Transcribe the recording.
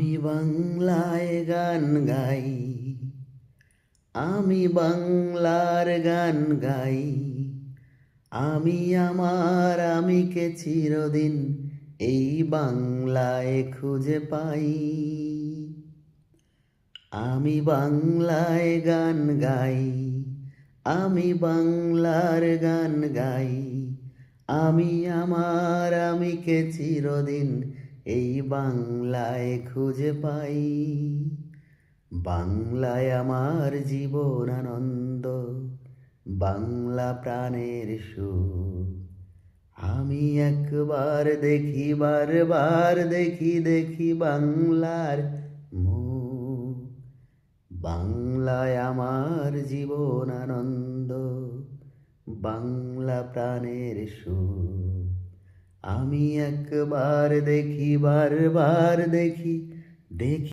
আমি বাংলায় গান গাই, আমি বাংলার গান গাই। আমি আমার আমিকে চিরদিন এই বাংলায় খুঁজে পাই। আমি বাংলায় গান গাই, আমি বাংলার গান গাই। আমি আমার আমিকে চিরদিন এই বাংলায় খুঁজে পাই। বাংলায় আমার জীবন আনন্দ, বাংলা প্রাণের সুর। আমি একবার দেখি, বারবার দেখি, দেখি বাংলার মুখ। বাংলায় আমার জীবন আনন্দ, বাংলা প্রাণের সুর। আমি একবার দেখি, বারবার দেখি, দেখি